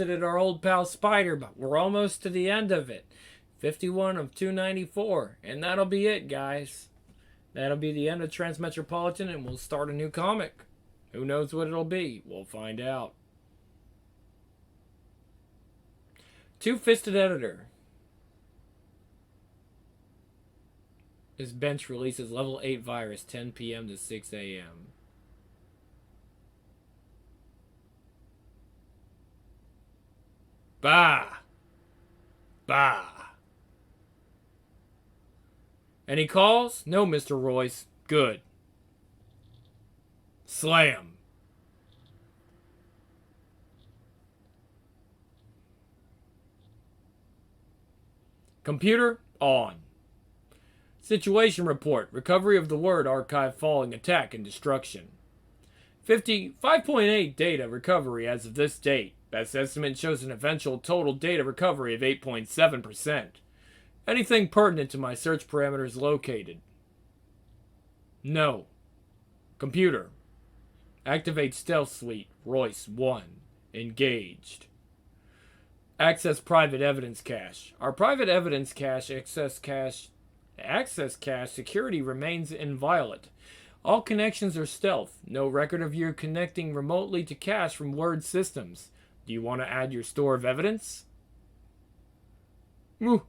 At our old pal Spider, but we're almost to the end of it. 51 of 294. And that'll be it, guys. That'll be the end of Transmetropolitan, and we'll start a new comic. Who knows what it'll be? We'll find out. Two-Fisted Editor. This bench releases level 8 virus 10 p.m. to 6 a.m. Bah! Bah! Any calls? No, Mr. Royce. Good. Slam. Computer on. Situation report. Recovery of the Word archive following attack and destruction. 5.8 data recovery as of this date. Best estimate shows an eventual total data recovery of 8.7%. Anything pertinent to my search parameters located? No. Computer. Activate Stealth Suite. Royce 1. Engaged. Access private evidence cache. Our private evidence cache access cache security remains inviolate. All connections are stealth. No record of you connecting remotely to cache from Word systems. Do you want to add your store of evidence? I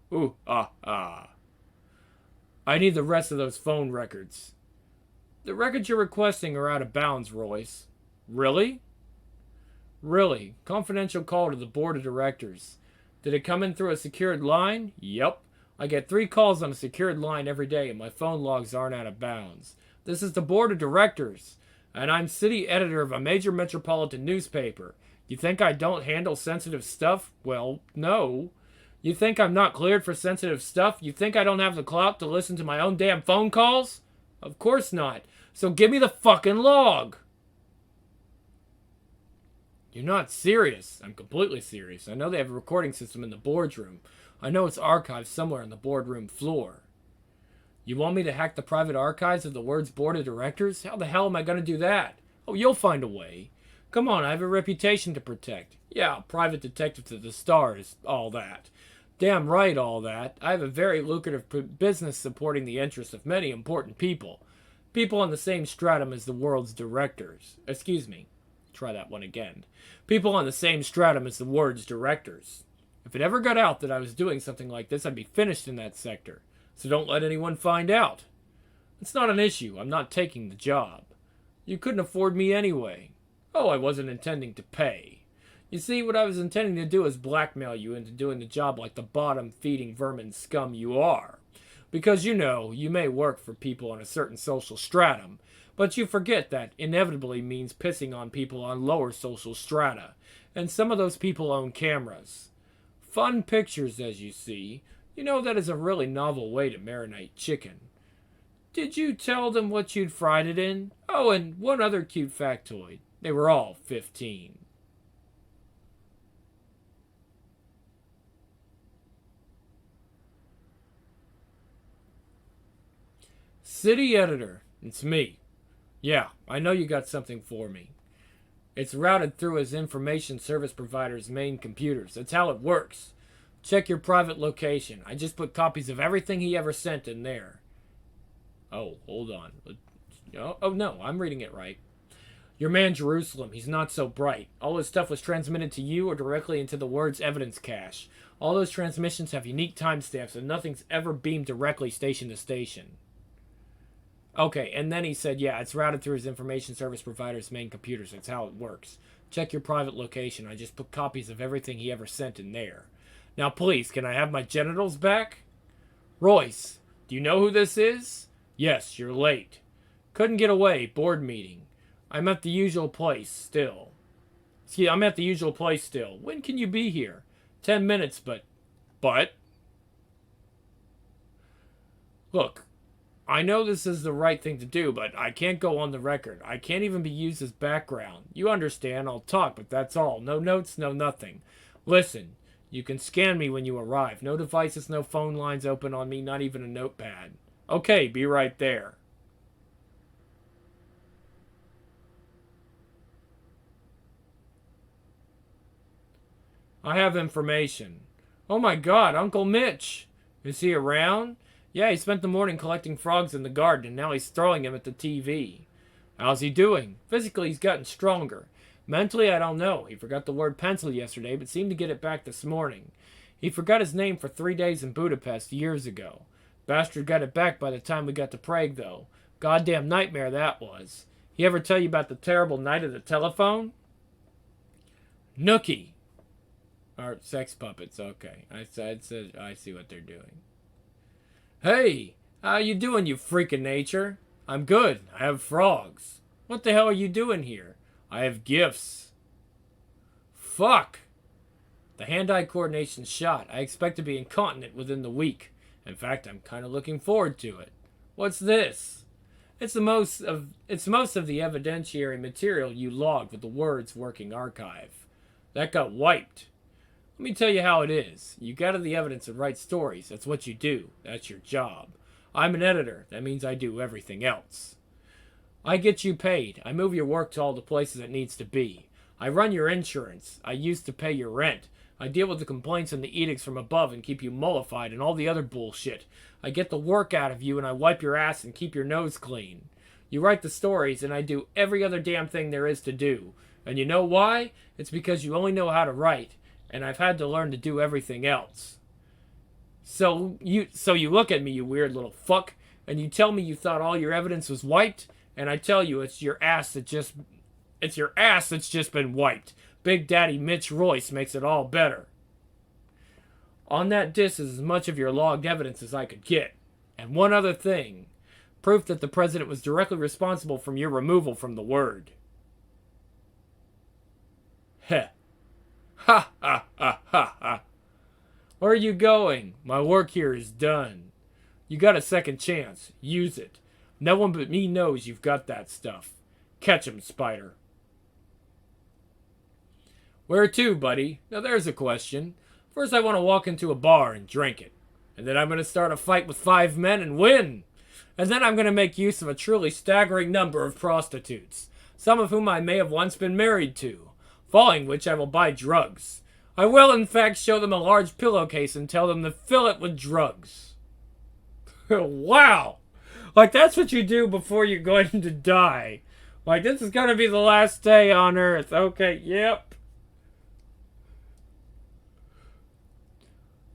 need the rest of those phone records. The records you're requesting are out of bounds, Royce. Really? Really. Confidential call to the board of directors. Did it come in through a secured line? Yep. I get 3 calls on a secured line every day, and my phone logs aren't out of bounds. This is the board of directors, and I'm city editor of a major metropolitan newspaper. You think I don't handle sensitive stuff? Well, no. You think I'm not cleared for sensitive stuff? You think I don't have the clout to listen to my own damn phone calls? Of course not. So give me the fucking log. You're not serious. I'm completely serious. I know they have a recording system in the boardroom. I know it's archived somewhere on the boardroom floor. You want me to hack the private archives of the Word's board of directors? How the hell am I going to do that? Oh, you'll find a way. Come on, I have a reputation to protect. Yeah, private detective to the stars, all that. Damn right, all that. I have a very lucrative business supporting the interests of many important people. People on the same stratum as the world's directors. Excuse me. Try that one again. People on the same stratum as the Word's directors. If it ever got out that I was doing something like this, I'd be finished in that sector. So don't let anyone find out. It's not an issue. I'm not taking the job. You couldn't afford me anyway. Oh, I wasn't intending to pay. You see, what I was intending to do is blackmail you into doing the job like the bottom-feeding vermin scum you are. Because, you know, you may work for people on a certain social stratum, but you forget that inevitably means pissing on people on lower social strata, and some of those people own cameras. Fun pictures, as you see. You know that is a really novel way to marinate chicken. Did you tell them what you'd fried it in? Oh, and one other cute factoid. They were all 15. City editor. It's me. Yeah, I know you got something for me. It's routed through his information service provider's main computers. That's how it works. Check your private location. I just put copies of everything he ever sent in there. Oh, hold on. Oh, no, I'm reading it right. Your man Jerusalem, he's not so bright. All his stuff was transmitted to you or directly into the Word's evidence cache. All those transmissions have unique timestamps and nothing's ever beamed directly station to station. Okay, and then he said, yeah, it's routed through his information service provider's main computers. That's how it works. Check your private location. I just put copies of everything he ever sent in there. Now, please, can I have my genitals back? Royce, do you know who this is? Yes, you're late. Couldn't get away. Board meeting. I'm at the usual place still. See, I'm at the usual place still. When can you be here? 10 minutes, but... Look, I know this is the right thing to do, but I can't go on the record. I can't even be used as background. You understand, I'll talk, but that's all. No notes, no nothing. Listen, you can scan me when you arrive. No devices, no phone lines open on me, not even a notepad. Okay, be right there. I have information. Oh my god, Uncle Mitch! Is he around? Yeah, he spent the morning collecting frogs in the garden, and now he's throwing them at the TV. How's he doing? Physically, he's gotten stronger. Mentally, I don't know. He forgot the word pencil yesterday, but seemed to get it back this morning. He forgot his name for 3 days in Budapest years ago. Bastard got it back by the time we got to Prague, though. Goddamn nightmare that was. He ever tell you about the terrible night of the telephone? Nookie. Or sex puppets, okay. I said I see what they're doing. Hey, how you doing, you freak of nature? I'm good. I have frogs. What the hell are you doing here? I have gifts. Fuck. The hand-eye coordination's shot. I expect to be incontinent within the week. In fact, I'm kind of looking forward to it. What's this? It's most of the evidentiary material you logged with the Words Working Archive. That got wiped. Let me tell you how it is. You gather the evidence and write stories. That's what you do. That's your job. I'm an editor. That means I do everything else. I get you paid. I move your work to all the places it needs to be. I run your insurance. I used to pay your rent. I deal with the complaints and the edicts from above and keep you mollified and all the other bullshit. I get the work out of you and I wipe your ass and keep your nose clean. You write the stories and I do every other damn thing there is to do. And you know why? It's because you only know how to write, and I've had to learn to do everything else. So you look at me, you weird little fuck, and you tell me you thought all your evidence was wiped, and I tell you it's your ass that's just been wiped. Big Daddy Mitch Royce makes it all better. On that disc is as much of your logged evidence as I could get. And one other thing. Proof that the president was directly responsible for your removal from the Word. Heh. Ha ha ha ha ha. Where are you going? My work here is done. You got a second chance. Use it. No one but me knows you've got that stuff. Catch 'em, Spider. Where to, buddy? Now there's a question. First I want to walk into a bar and drink it. And then I'm going to start a fight with 5 men and win. And then I'm going to make use of a truly staggering number of prostitutes. Some of whom I may have once been married to. Following which I will buy drugs. I will in fact show them a large pillowcase and tell them to fill it with drugs. Wow! Like that's what you do before you're going to die. Like this is going to be the last day on Earth. Okay, yep.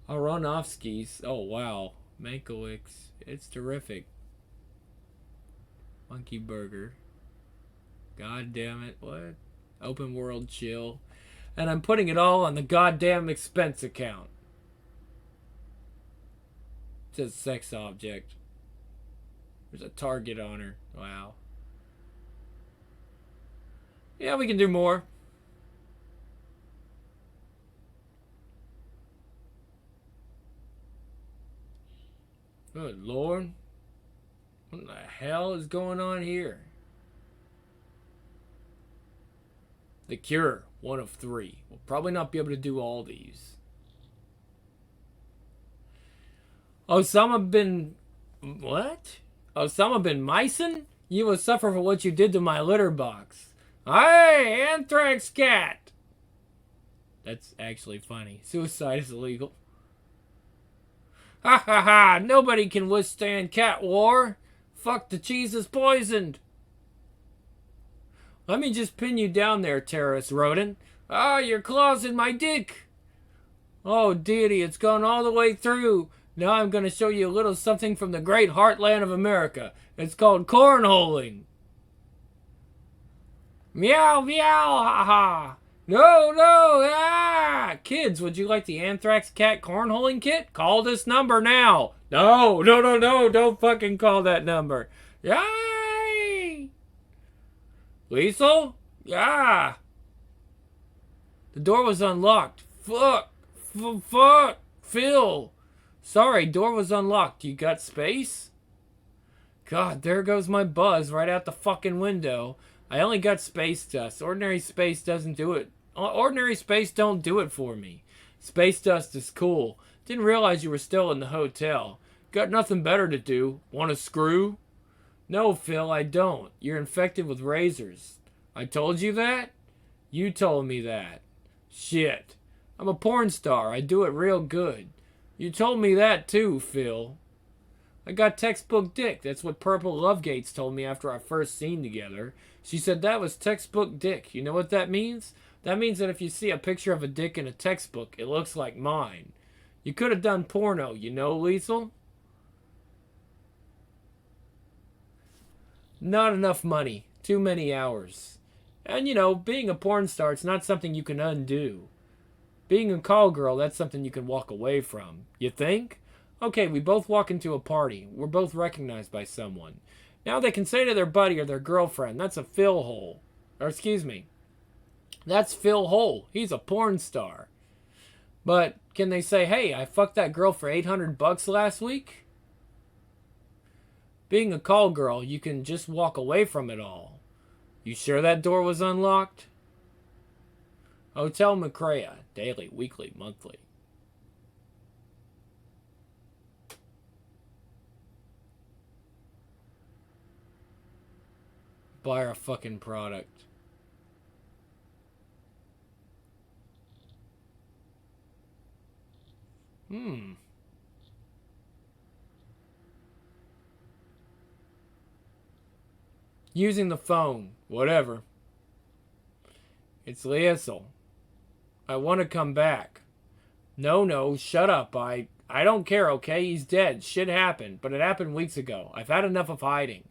Aronofsky's. Oh, wow. Mankiewicz. It's terrific. Monkey Burger. God damn it. What? Open World Chill. And I'm putting it all on the goddamn expense account. It says sex object. There's a target on her. Wow. Yeah, we can do more. Good Lord. What the hell is going on here? The Cure, 1 of 3. We'll probably not be able to do all these. Osama bin... What? Osama bin Myson? You will suffer for what you did to my litter box. Hey, anthrax cat! That's actually funny. Suicide is illegal. Ha ha ha! Nobody can withstand cat war. Fuck, the cheese is poisoned. Let me just pin you down there, terrorist rodent. Ah, your claw's in my dick. Oh, deity, it's gone all the way through. Now I'm going to show you a little something from the great heartland of America. It's called cornholing. Meow, meow, ha ha. No, no, ah! Kids, would you like the anthrax cat cornholing kit? Call this number now. No, no, no, no, don't fucking call that number. Yay! Liesel? Yeah. The door was unlocked. Fuck. Fuck. Phil. Sorry, door was unlocked. You got space? God, there goes my buzz right out the fucking window. I only got space dust. Ordinary space doesn't do it. Ordinary space don't do it for me. Space dust is cool. Didn't realize you were still in the hotel. Got nothing better to do. Want a screw? No, Phil, I don't. You're infected with razors. I told you that? You told me that. Shit. I'm a porn star. I do it real good. You told me that too, Phil. I got textbook dick. That's what Purple Lovegates told me after our first scene together. She said that was textbook dick. You know what that means? That means that if you see a picture of a dick in a textbook, it looks like mine. You could have done porno, you know, Liesel? Not enough money. Too many hours. And, you know, being a porn star, it's not something you can undo. Being a call girl, that's something you can walk away from. You think? Okay, we both walk into a party. We're both recognized by someone. Now they can say to their buddy or their girlfriend, that's a Phil hole. Or excuse me, that's Phil Hole. He's a porn star. But can they say, hey, I fucked that girl for $800 last week? Being a call girl, you can just walk away from it all. You sure that door was unlocked? Hotel Macrea, daily, weekly, monthly. Buy our fucking product. Using the phone. Whatever. It's Liesel. I want to come back. No, shut up. I don't care, okay? He's dead. Shit happened, but it happened weeks ago. I've had enough of hiding.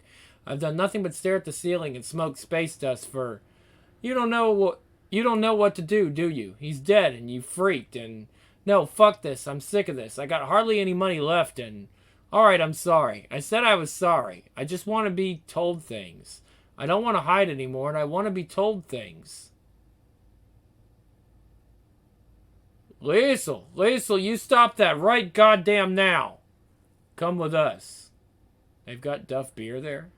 I've done nothing but stare at the ceiling and smoke space dust for... You don't know what to do you? He's dead and you freaked and... No, fuck this. I'm sick of this. I got hardly any money left and... Alright, I'm sorry. I said I was sorry. I just want to be told things. I don't want to hide anymore and I want to be told things. Liesel, you stop that right goddamn now. Come with us. They've got Duff beer there.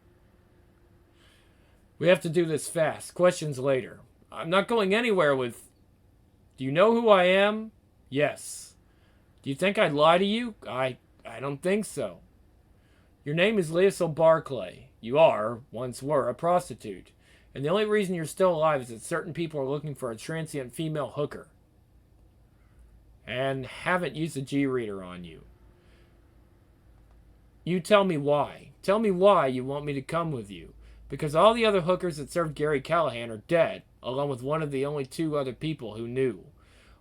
We have to do this fast. Questions later. I'm not going anywhere with... Do you know who I am? Yes. Do you think I'd lie to you? I don't think so. Your name is Liesel Barclay. You are, once were, a prostitute. And the only reason you're still alive is that certain people are looking for a transient female hooker. And haven't used a G-reader on you. You tell me why. Tell me why you want me to come with you. Because all the other hookers that served Gary Callahan are dead, along with one of the only two other people who knew.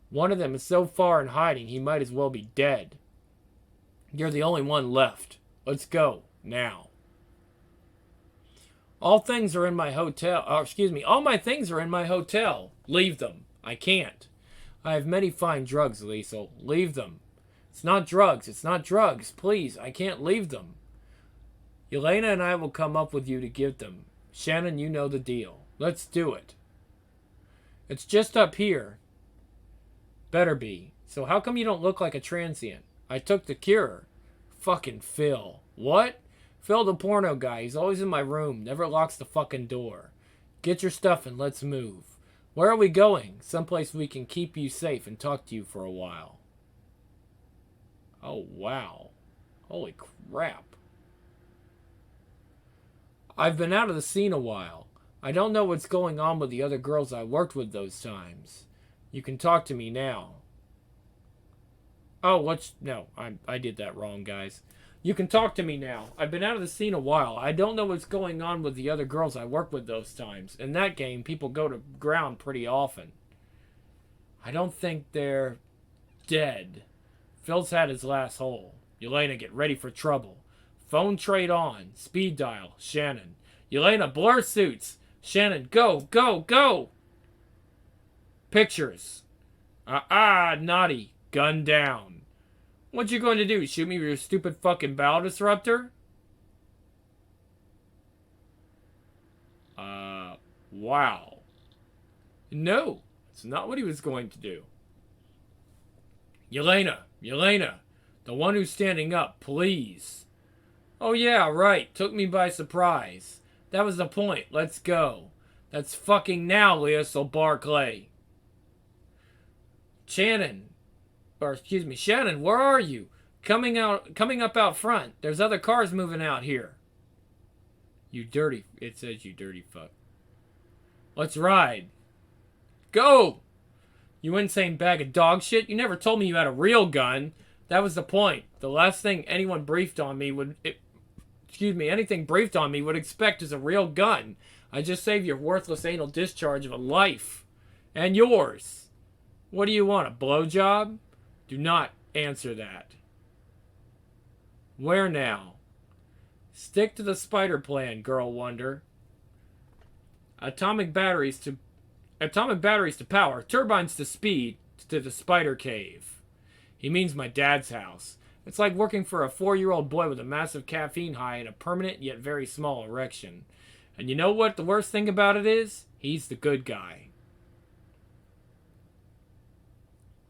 One of them is so far in hiding he might as well be dead. You're the only one left. Let's go, now. All things are in my hotel. All my things are in my hotel. Leave them. I can't. I have many fine drugs, Liesel. Leave them. It's not drugs. Please, I can't leave them. Elena and I will come up with you to give them. Shannon, you know the deal. Let's do it. It's just up here. Better be. So how come you don't look like a transient? I took the cure. Fucking Phil. What? Phil the porno guy. He's always in my room. Never locks the fucking door. Get your stuff and let's move. Where are we going? Someplace we can keep you safe and talk to you for a while. Oh, wow. Holy crap. I've been out of the scene a while. I don't know what's going on with the other girls I worked with those times. You can talk to me now. Oh, no, I did that wrong, guys. You can talk to me now. I've been out of the scene a while. I don't know what's going on with the other girls I worked with those times. In that game, people go to ground pretty often. I don't think they're dead. Phil's had his last hole. Elena, get ready for trouble. Phone trade on. Speed dial. Shannon. Elena, blur suits. Shannon, go. Pictures. Naughty. Gun down. What you going to do? Shoot me with your stupid fucking bow disruptor? Wow. No, it's not what he was going to do. Elena, the one who's standing up, please. Oh yeah, right, took me by surprise. That was the point, let's go. That's fucking now, Liesel Barclay. Shannon, where are you? Coming up out front. There's other cars moving out here. It says you dirty fuck. Let's ride. Go! You insane bag of dog shit. You never told me you had a real gun. That was the point. The last thing anyone briefed on me would... anything briefed on me would expect is a real gun. I just saved your worthless anal discharge of a life. And yours. What do you want, a blowjob? Do not answer that. Where now? Stick to the spider plan, girl wonder. Atomic batteries to power, turbines to speed, to the spider cave. He means my dad's house. It's like working for a 4-year-old boy with a massive caffeine high and a permanent yet very small erection. And you know what the worst thing about it is? He's the good guy.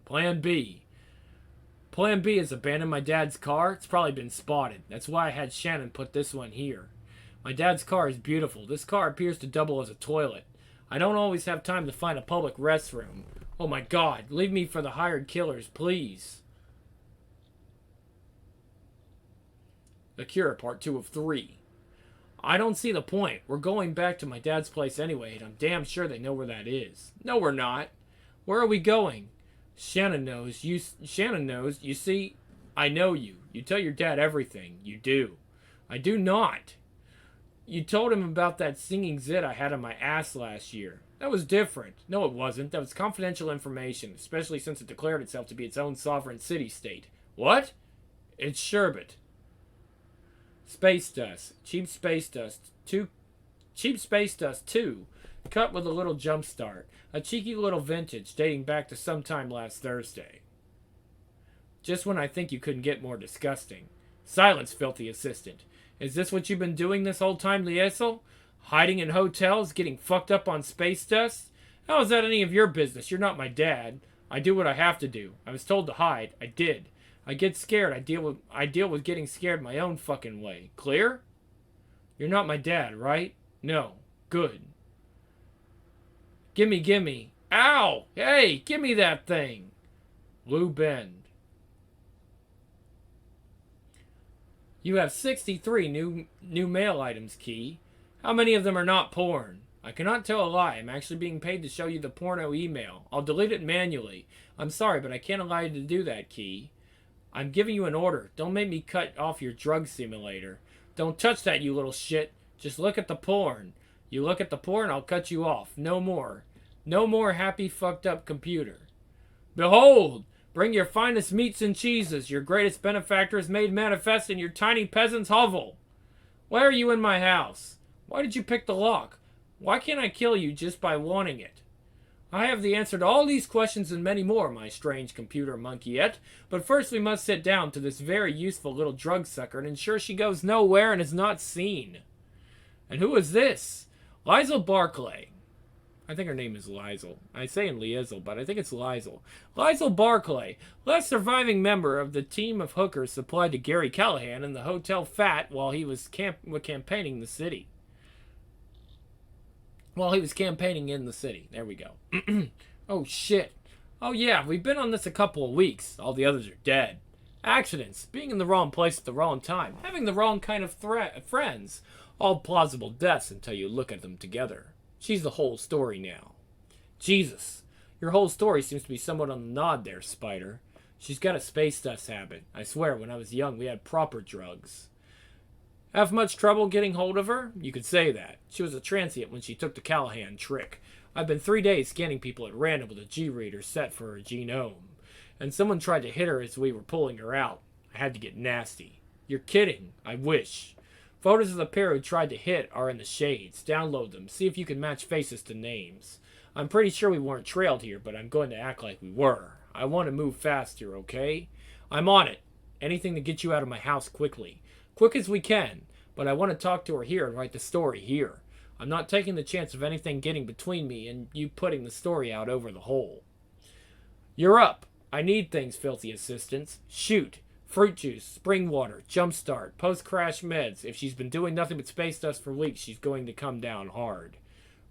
Plan B. Plan B is abandon my dad's car. It's probably been spotted. That's why I had Shannon put this one here. My dad's car is beautiful. This car appears to double as a toilet. I don't always have time to find a public restroom. Oh my God, leave me for the hired killers, please. The Cure, part 2 of 3. I don't see the point. We're going back to my dad's place anyway, and I'm damn sure they know where that is. No, we're not. Where are we going? Shannon knows. You see, I know you. You tell your dad everything. You do. I do not. You told him about that singing zit I had on my ass last year. That was different. No, it wasn't. That was confidential information, especially since it declared itself to be its own sovereign city-state. What? It's sherbet. Space dust. Cheap space dust. Cheap space dust, too. Cut with a little jump start. A cheeky little vintage dating back to sometime last Thursday. Just when I think you couldn't get more disgusting. Silence, filthy assistant. Is this what you've been doing this whole time, Liesel? Hiding in hotels, getting fucked up on space dust? How is that any of your business? You're not my dad. I do what I have to do. I was told to hide. I did. I get scared. I deal with getting scared my own fucking way. Clear? You're not my dad, right? No. Good. Gimme. Ow! Hey, give me that thing. Lou Bend. You have 63 new mail items, Key. How many of them are not porn? I cannot tell a lie. I'm actually being paid to show you the porno email. I'll delete it manually. I'm sorry, but I can't allow you to do that, Key. I'm giving you an order. Don't make me cut off your drug simulator. Don't touch that, you little shit. Just look at the porn. You look at the porn, I'll cut you off. No more. No more happy fucked up computer. Behold! Bring your finest meats and cheeses. Your greatest benefactor is made manifest in your tiny peasant's hovel. Why are you in my house? Why did you pick the lock? Why can't I kill you just by wanting it? I have the answer to all these questions and many more, my strange computer monkeyette. But first we must sit down to this very useful little drug sucker and ensure she goes nowhere and is not seen. And who is this? Liesel Barclay. I think her name is Liesel. I say in Liesel, but I think it's Liesel. Liesel Barclay, last surviving member of the team of hookers supplied to Gary Callahan in the Hotel Fat while he was campaigning the city. While he was campaigning in the city. There we go. Oh, shit. Oh, yeah, we've been on this a couple of weeks. All the others are dead. Accidents. Being in the wrong place at the wrong time. Having the wrong kind of friends. All plausible deaths until you look at them together. She's the whole story now. Jesus. Your whole story seems to be somewhat on the nod there, Spider. She's got a space dust habit. I swear, when I was young, we had proper drugs. Have much trouble getting hold of her? You could say that. She was a transient when she took the Callahan trick. I've been 3 days scanning people at random with a G-reader set for her genome. And someone tried to hit her as we were pulling her out. I had to get nasty. You're kidding. I wish. Photos of the pair who tried to hit are in the shades. Download them. See if you can match faces to names. I'm pretty sure we weren't trailed here, but I'm going to act like we were. I want to move faster, okay? I'm on it. Anything to get you out of my house quickly. Quick as we can, but I want to talk to her here and write the story here. I'm not taking the chance of anything getting between me and you putting the story out over the hole. You're up. I need things, filthy assistants. Shoot. Fruit juice, spring water, jumpstart, post-crash meds. If she's been doing nothing but space dust for weeks, she's going to come down hard.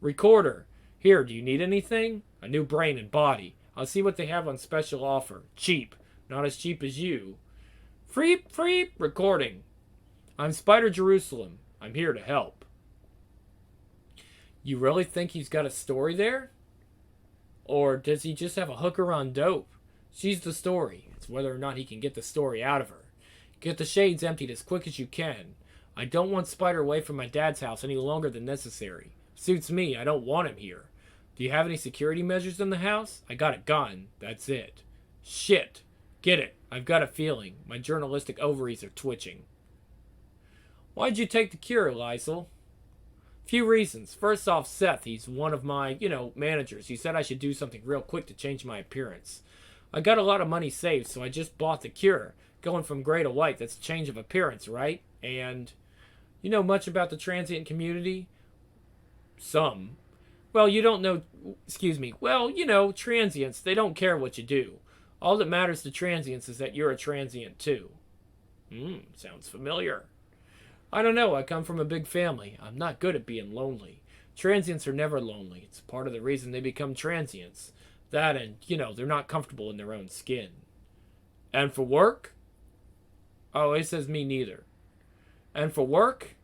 Recorder. Here, do you need anything? A new brain and body. I'll see what they have on special offer. Cheap. Not as cheap as you. Free. Recording. I'm Spider Jerusalem. I'm here to help. You really think he's got a story there? Or does he just have a hooker on dope? She's the story. It's whether or not he can get the story out of her. Get the shades emptied as quick as you can. I don't want Spider away from my dad's house any longer than necessary. Suits me. I don't want him here. Do you have any security measures in the house? I got a gun. That's it. Shit. Get it. I've got a feeling. My journalistic ovaries are twitching. Why'd you take the cure, Lysel? Few reasons. First off, Seth, he's one of my, managers. He said I should do something real quick to change my appearance. I got a lot of money saved, so I just bought the cure. Going from gray to white, that's a change of appearance, right? And you know much about the transient community? Some. Well, you don't know, transients, they don't care what you do. All that matters to transients is that you're a transient too. Sounds familiar. I don't know, I come from a big family. I'm not good at being lonely. Transients are never lonely. It's part of the reason they become transients. That and, they're not comfortable in their own skin. And for work? Oh, it says me neither. And for work?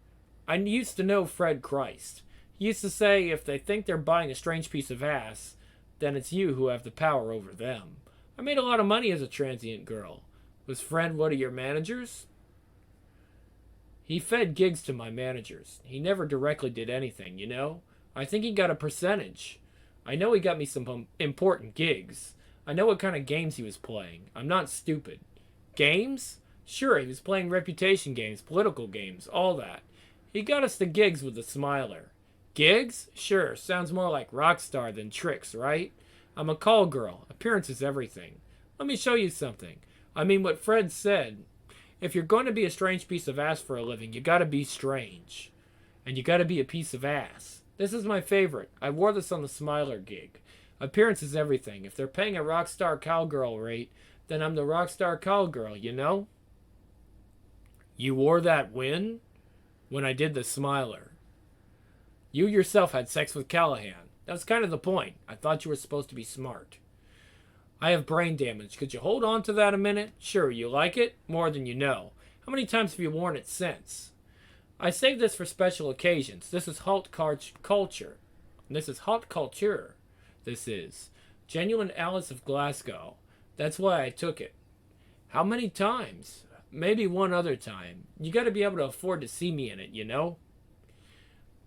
I used to know Fred Christ. He used to say if they think they're buying a strange piece of ass, then it's you who have the power over them. I made a lot of money as a transient girl. Was Fred one of your managers? He fed gigs to my managers. He never directly did anything, I think he got a percentage. I know he got me some important gigs. I know what kind of games he was playing. I'm not stupid. Games? Sure, he was playing reputation games, political games, all that. He got us the gigs with the Smiler. Gigs? Sure, sounds more like Rockstar than tricks, right? I'm a call girl. Appearance is everything. Let me show you something. I mean what Fred said. If you're going to be a strange piece of ass for a living, you gotta be strange. And you gotta be a piece of ass. This is my favorite. I wore this on the Smiler gig. Appearance is everything. If they're paying a Rockstar cowgirl rate, then I'm the Rockstar cowgirl, You wore that when? When I did the Smiler. You yourself had sex with Callahan. That's kind of the point. I thought you were supposed to be smart. I have brain damage. Could you hold on to that a minute? Sure, you like it? More than you know. How many times have you worn it since? I saved this for special occasions. This is haute culture. This is haute couture. This is. Genuine Alice of Glasgow. That's why I took it. How many times? Maybe one other time. You gotta be able to afford to see me in it,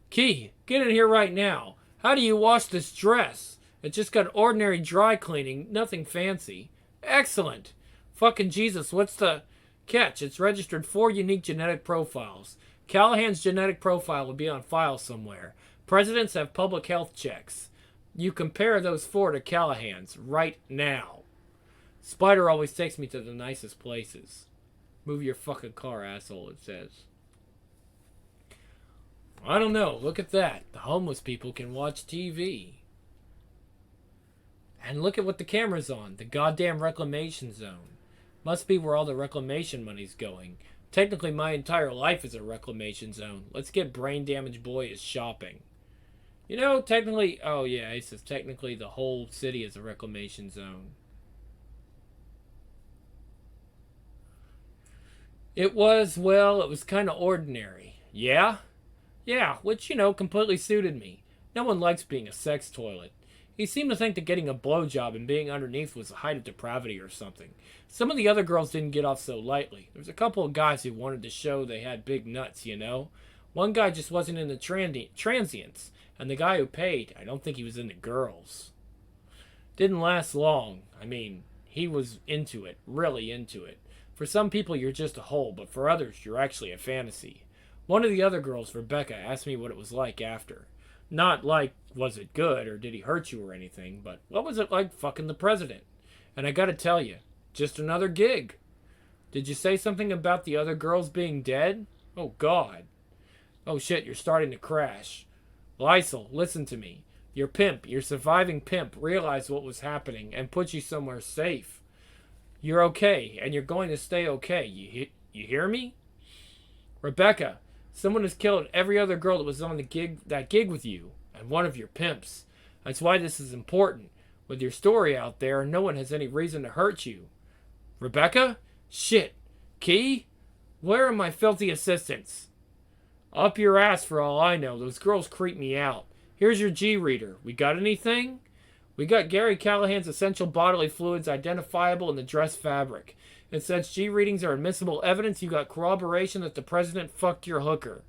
Key, get in here right now. How do you wash this dress? It just got ordinary dry cleaning, nothing fancy. Excellent. Fucking Jesus, what's the catch? It's registered 4 unique genetic profiles. Callahan's genetic profile will be on file somewhere. Presidents have public health checks. You compare those 4 to Callahan's right now. Spider always takes me to the nicest places. Move your fucking car, asshole, it says. I don't know. Look at that. The homeless people can watch TV. And look at what the camera's on. The goddamn reclamation zone. Must be where all the reclamation money's going. Technically, my entire life is a reclamation zone. Let's get Brain Damaged Boy is shopping. Technically... Oh, yeah, it says technically the whole city is a reclamation zone. It was kind of ordinary. Yeah? Yeah, which, completely suited me. No one likes being a sex toilet. He seemed to think that getting a blowjob and being underneath was the height of depravity or something. Some of the other girls didn't get off so lightly. There was a couple of guys who wanted to show they had big nuts, One guy just wasn't into transients, and the guy who paid, I don't think he was into girls. Didn't last long. I mean, he was into it, really into it. For some people, you're just a hole, but for others, you're actually a fantasy. One of the other girls, Rebecca, asked me what it was like after. Not like, was it good, or did he hurt you or anything, but what was it like fucking the president? And I gotta tell you, just another gig. Did you say something about the other girls being dead? Oh, God. Oh, shit, you're starting to crash. Lysel, listen to me. Your pimp, your surviving pimp, realized what was happening and put you somewhere safe. You're okay, and you're going to stay okay. You hear me? Rebecca, someone has killed every other girl that was on that gig with you, and one of your pimps. That's why this is important. With your story out there, no one has any reason to hurt you. Rebecca? Shit. Key? Where are my filthy assistants? Up your ass for all I know. Those girls creep me out. Here's your G-reader. We got anything? We got Gary Callahan's essential bodily fluids identifiable in the dress fabric. And since G readings are admissible evidence, you got corroboration that the president fucked your hooker.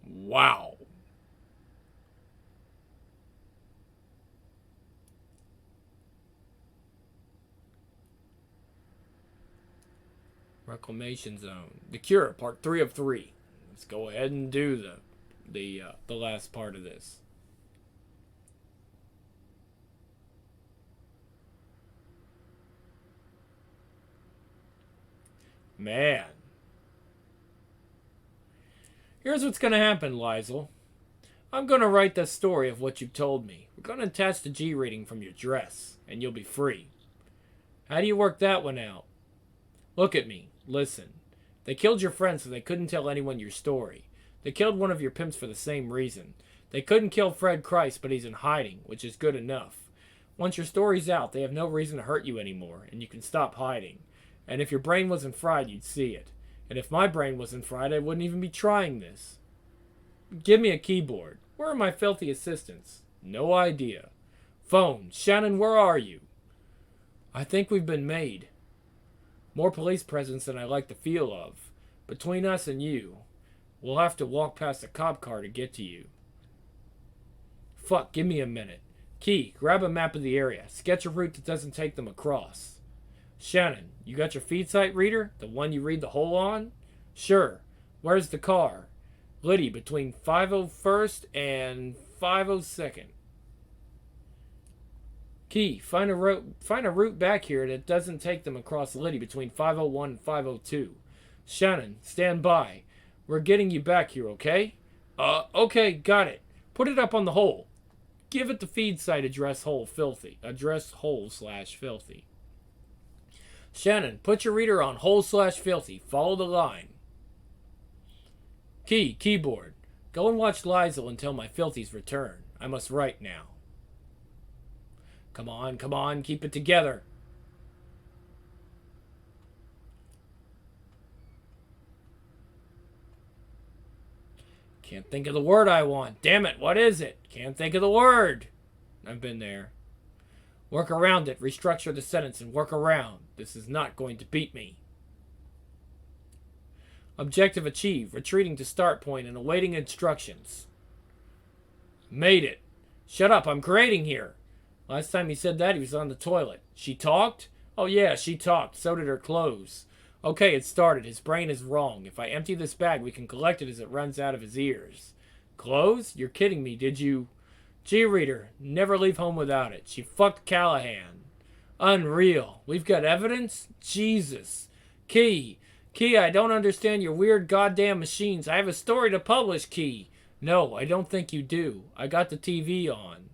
Wow. Reclamation Zone. The Cure, part 3 of 3. Let's go ahead and do the last part of this. Man. Here's what's going to happen, Liesel. I'm going to write the story of what you've told me. We're going to attach the G rating from your dress, and you'll be free. How do you work that one out? Look at me. Listen. They killed your friend so they couldn't tell anyone your story. They killed one of your pimps for the same reason. They couldn't kill Fred Christ, but he's in hiding, which is good enough. Once your story's out, they have no reason to hurt you anymore, and you can stop hiding. And if your brain wasn't fried, you'd see it. And if my brain wasn't fried, I wouldn't even be trying this. Give me a keyboard. Where are my filthy assistants? No idea. Phone. Shannon, where are you? I think we've been made. More police presence than I like the feel of. Between us and you, we'll have to walk past a cop car to get to you. Fuck, give me a minute. Key, grab a map of the area. Sketch a route that doesn't take them across. Shannon, you got your feed site reader? The one you read the whole on? Sure. Where's the car? Liddy, between 501st and 502nd. Key, find a route back here that doesn't take them across Liddy between 501 and 502. Shannon, stand by. We're getting you back here, okay? Okay, got it. Put it up on the hole. Give it the feed site address hole filthy. Address hole/filthy. Shannon, put your reader on hole/filthy. Follow the line. Keyboard. Go and watch Liesel until my filthies return. I must write now. Come on, keep it together. Can't think of the word I want. Damn it, what is it? Can't think of the word. I've been there. Work around it. Restructure the sentence and work around. This is not going to beat me. Objective achieved. Retreating to start point and awaiting instructions. Made it. Shut up, I'm creating here. Last time he said that, he was on the toilet. She talked? Oh yeah, she talked. So did her clothes. Okay, it started. His brain is wrong. If I empty this bag, we can collect it as it runs out of his ears. Clothes? You're kidding me, did you? G-Reader, never leave home without it. She fucked Callahan. Unreal. We've got evidence? Jesus. Key, I don't understand your weird goddamn machines. I have a story to publish, Key. No, I don't think you do. I got the TV on.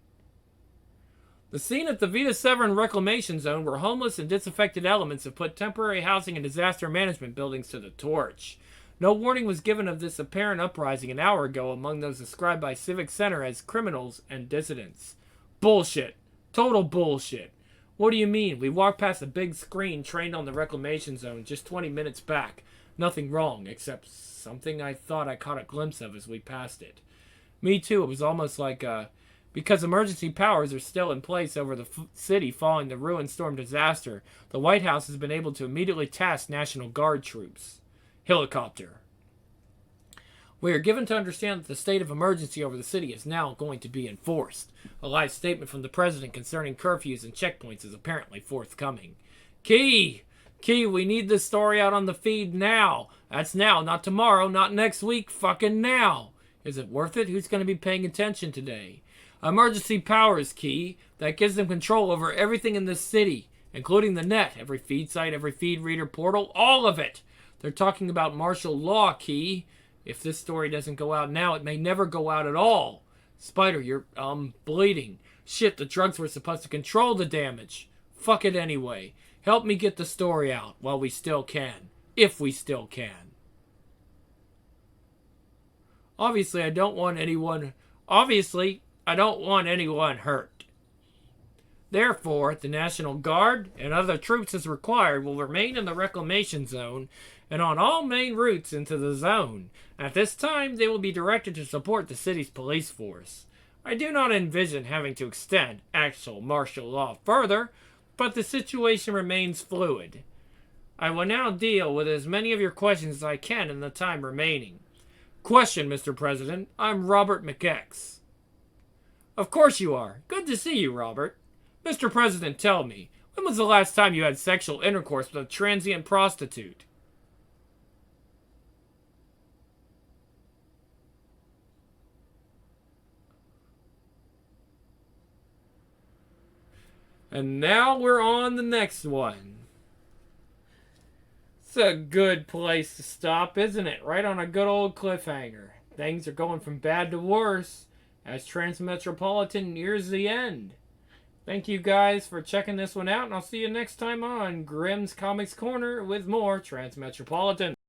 The scene at the Vita Severin Reclamation Zone where homeless and disaffected elements have put temporary housing and disaster management buildings to the torch. No warning was given of this apparent uprising an hour ago among those described by Civic Center as criminals and dissidents. Bullshit. Total bullshit. What do you mean? We walked past a big screen trained on the Reclamation Zone just 20 minutes back. Nothing wrong, except something I thought I caught a glimpse of as we passed it. Me too. It was almost like because emergency powers are still in place over the city following the ruined storm disaster, the White House has been able to immediately task National Guard troops. Helicopter. We are given to understand that the state of emergency over the city is now going to be enforced. A live statement from the president concerning curfews and checkpoints is apparently forthcoming. Key, we need this story out on the feed now. That's now, not tomorrow, not next week, fucking now. Is it worth it? Who's going to be paying attention today? Emergency powers, Key. That gives them control over everything in this city, including the net, every feed site, every feed reader portal, all of it. They're talking about martial law, Key. If this story doesn't go out now, it may never go out at all. Spider, you're, bleeding. Shit, the drugs were supposed to control the damage. Fuck it anyway. Help me get the story out while we still can. If we still can. Obviously, I don't want anyone hurt. Therefore, the National Guard and other troops as required will remain in the Reclamation Zone and on all main routes into the zone. At this time, they will be directed to support the city's police force. I do not envision having to extend actual martial law further, but the situation remains fluid. I will now deal with as many of your questions as I can in the time remaining. Question, Mr. President. I'm Robert McX. Of course you are. Good to see you, Robert. Mr. President, tell me, when was the last time you had sexual intercourse with a transient prostitute? And now we're on the next one. It's a good place to stop, isn't it? Right on a good old cliffhanger. Things are going from bad to worse as Transmetropolitan nears the end. Thank you guys for checking this one out, and I'll see you next time on Grimm's Comics Corner with more Transmetropolitan.